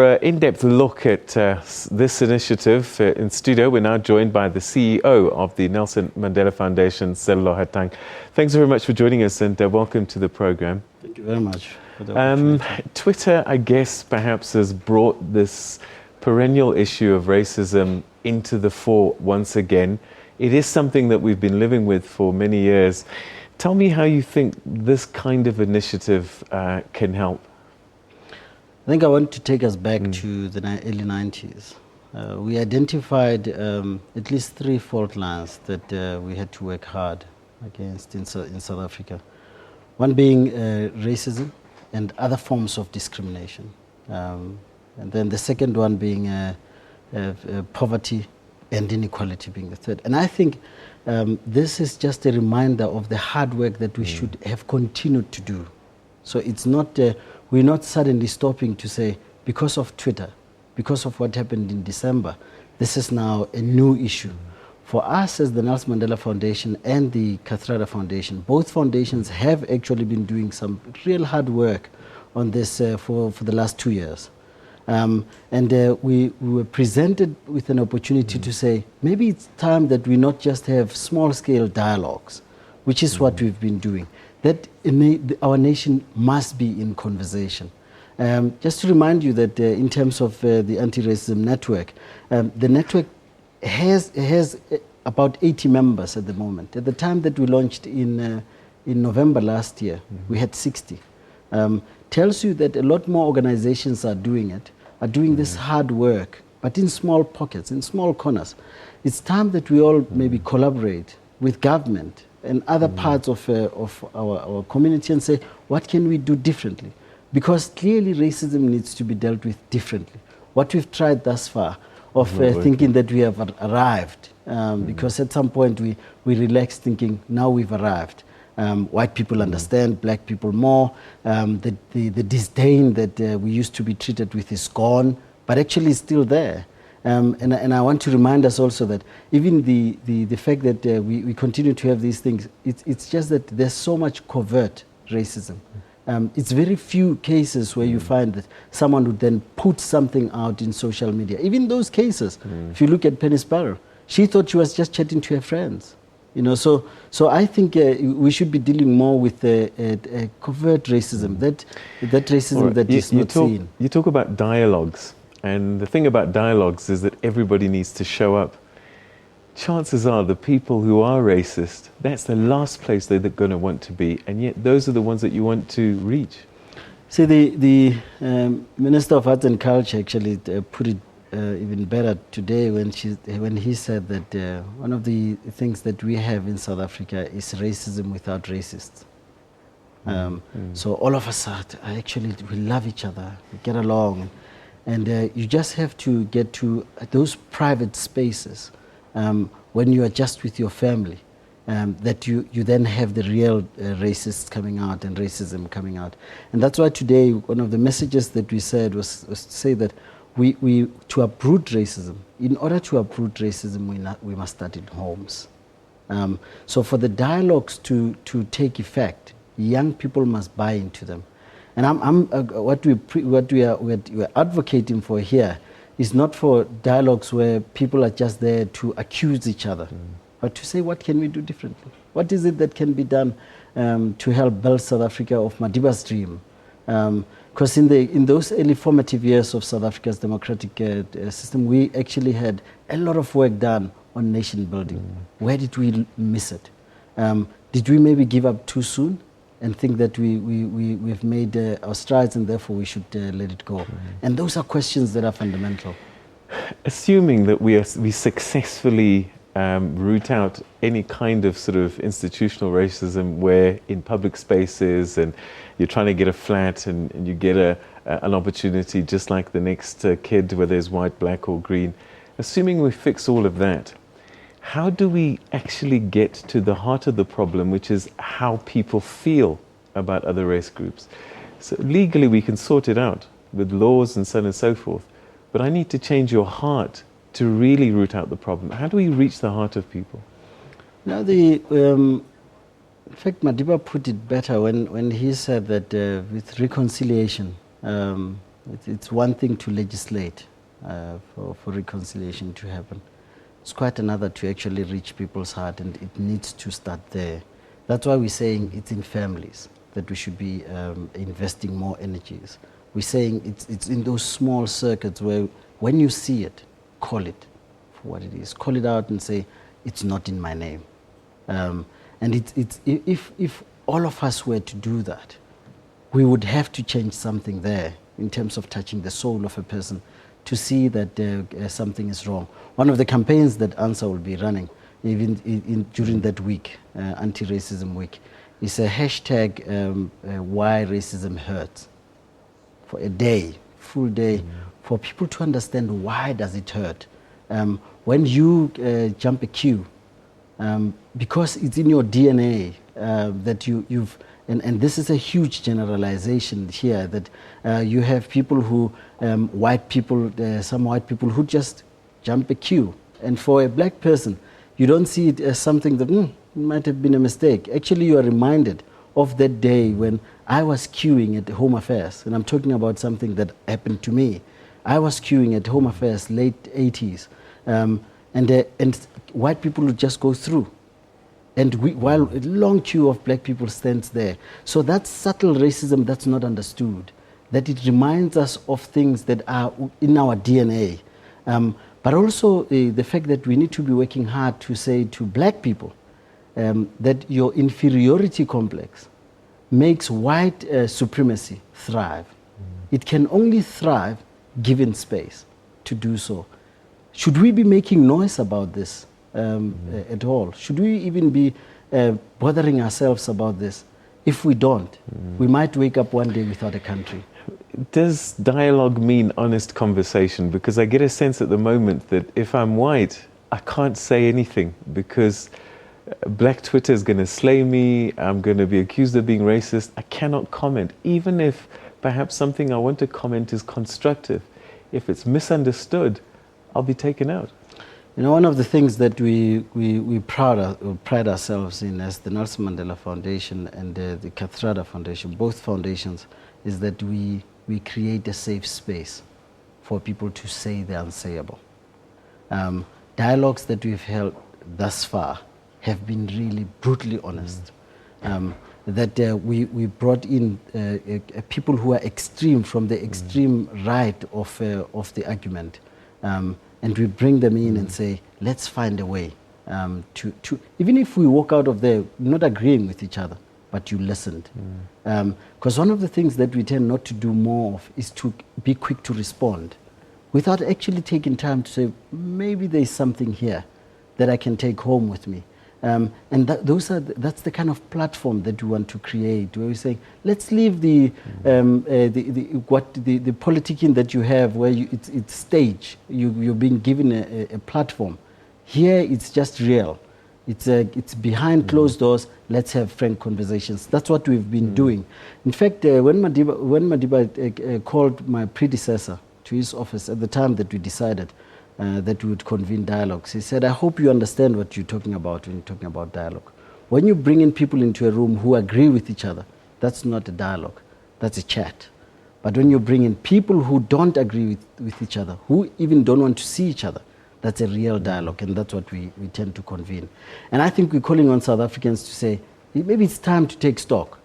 In-depth look at this initiative in studio. We're now joined by the CEO of the Nelson Mandela Foundation, Sello Hatang. Thanks very much for joining us and welcome to the program. Thank you very much for the opportunity. Twitter, I guess, perhaps has brought this perennial issue of racism into the fore once again. It is something that we've been living with for many years. Tell me how you think this kind of initiative can help. I think I want to take us back to the early 90s. We identified at least 3 fault lines that we had to work hard against in South Africa. One being racism and other forms of discrimination. And then the second one being poverty and inequality being the third. And I think this is just a reminder of the hard work that we should have continued to do. So it's not... we're not suddenly stopping to say, because of Twitter, because of what happened in December, this is now a new issue. For us as the Nelson Mandela Foundation and the Cathrada Foundation, both foundations have actually been doing some real hard work on this for the last 2 years. We were presented with an opportunity to say, maybe it's time that we not just have small-scale dialogues, which is what we've been doing. That our nation must be in conversation. Just to remind you that in terms of the anti-racism network, the network has about 80 members at the moment. At the time that we launched in November last year, we had 60. Tells you that a lot more organizations are doing it, are doing this hard work, but in small pockets, in small corners. It's time that we all maybe collaborate with government and other parts of our community and say, what can we do differently? Because clearly racism needs to be dealt with differently. What we've tried thus far of thinking that we have arrived, because at some point we relaxed thinking, now we've arrived. White people understand, black people more. The disdain that we used to be treated with is gone, but actually it's still there. And I want to remind us also that even the fact that we continue to have these things, it's just that there's so much covert racism. It's very few cases where you find that someone would then put something out in social media. Even those cases, if you look at Penny Sparrow, she thought she was just chatting to her friends. You know, so I think we should be dealing more with covert racism, that racism that is not seen. You talk about dialogues. And the thing about dialogues is that everybody needs to show up. Chances are the people who are racist, that's the last place they're going to want to be. And yet those are the ones that you want to reach. See, the Minister of Arts and Culture actually put it even better today when he said that one of the things that we have in South Africa is racism without racists. So all of us we love each other, we get along. And you just have to get to those private spaces when you are just with your family, that you then have the real racists coming out and racism coming out. And that's why today one of the messages that we said was to say that to uproot racism, in order to uproot racism, we must start in homes. So for the dialogues to take effect, young people must buy into them. And what we're advocating for here is not for dialogues where people are just there to accuse each other, but to say, what can we do differently? What is it that can be done to help build South Africa of Madiba's dream? Because in those early formative years of South Africa's democratic system, we actually had a lot of work done on nation building. Where did we miss it? Did we maybe give up too soon and think that we've made our strides and therefore we should let it go? And those are questions that are fundamental. Assuming that we successfully root out any kind of sort of institutional racism where in public spaces and you're trying to get a flat and you get an opportunity just like the next kid, whether it's white, black or green, assuming we fix all of that, how do we actually get to the heart of the problem, which is how people feel about other race groups? So legally we can sort it out with laws and so on and so forth, but I need to change your heart to really root out the problem. How do we reach the heart of people? Now, in fact, Madiba put it better when he said that with reconciliation, It's one thing to legislate for reconciliation to happen. It's quite another to actually reach people's heart, and it needs to start there. That's why we're saying it's in families that we should be investing more energies. We're saying it's in those small circuits where when you see it, call it for what it is. Call it out and say, it's not in my name. And if all of us were to do that, we would have to change something there in terms of touching the soul of a person to see that something is wrong. One of the campaigns that ANSA will be running even during that week, anti-racism week, is a hashtag why racism hurts, for a day, full day, for people to understand why does it hurt. When you jump a queue, because it's in your DNA that you've, and this is a huge generalization here, that you have people who, white people, some white people who just jump a queue. And for a black person, you don't see it as something that it might have been a mistake. Actually, you are reminded of that day when I was queuing at Home Affairs, and I'm talking about something that happened to me. I was queuing at Home Affairs, late 80s, and white people would just go through. And while a long queue of black people stands there. So that's subtle racism that's not understood, that it reminds us of things that are in our DNA. But also the fact that we need to be working hard to say to black people that your inferiority complex makes white supremacy thrive. It can only thrive given space to do so. Should we be making noise about this at all? Should we even be bothering ourselves about this? If we don't, we might wake up one day without a country. Does dialogue mean honest conversation? Because I get a sense at the moment that if I'm white, I can't say anything because black Twitter is going to slay me. I'm going to be accused of being racist. I cannot comment, even if perhaps something I want to comment is constructive. If it's misunderstood, I'll be taken out. You know, one of the things that we pride ourselves in as the Nelson Mandela Foundation and the Kathrada Foundation, both foundations, is that we create a safe space for people to say the unsayable. Dialogues that we've held thus far have been really brutally honest. That we brought in people who are extreme, from the extreme right of the argument. And we bring them in and say, let's find a way to even if we walk out of there not agreeing with each other, but you listened. Because one of the things that we tend not to do more of is to be quick to respond without actually taking time to say, maybe there's something here that I can take home with me. And that's the kind of platform that we want to create, where we're saying, let's leave the politicking that you have, where it's stage. You're being given a platform. Here, it's just real. It's behind closed doors. Let's have frank conversations. That's what we've been doing. In fact, when Madiba called my predecessor to his office at the time that we decided that we would convene dialogues, he said, I hope you understand what you're talking about when you're talking about dialogue. When you bring in people into a room who agree with each other, that's not a dialogue, that's a chat. But when you bring in people who don't agree with each other, who even don't want to see each other, that's a real dialogue, and that's what we tend to convene. And I think we're calling on South Africans to say, maybe it's time to take stock.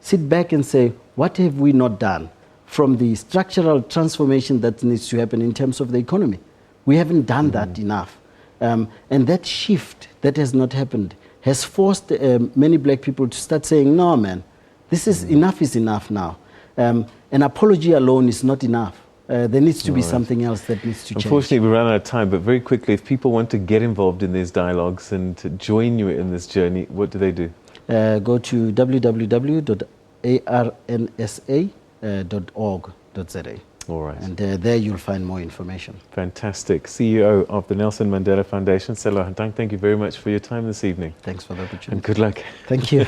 Sit back and say, what have we not done from the structural transformation that needs to happen in terms of the economy? We haven't done that enough. And that shift that has not happened has forced many black people to start saying, no, man, this is enough now. An apology alone is not enough. There needs to be something else that needs to change. Unfortunately, we ran out of time, but very quickly, if people want to get involved in these dialogues and to join you in this journey, what do they do? Go to www.arnsa.org.za. All right. And there you'll find more information. Fantastic. CEO of the Nelson Mandela Foundation, Sello Hatang, thank you very much for your time this evening. Thanks for the opportunity. And good luck. Thank you.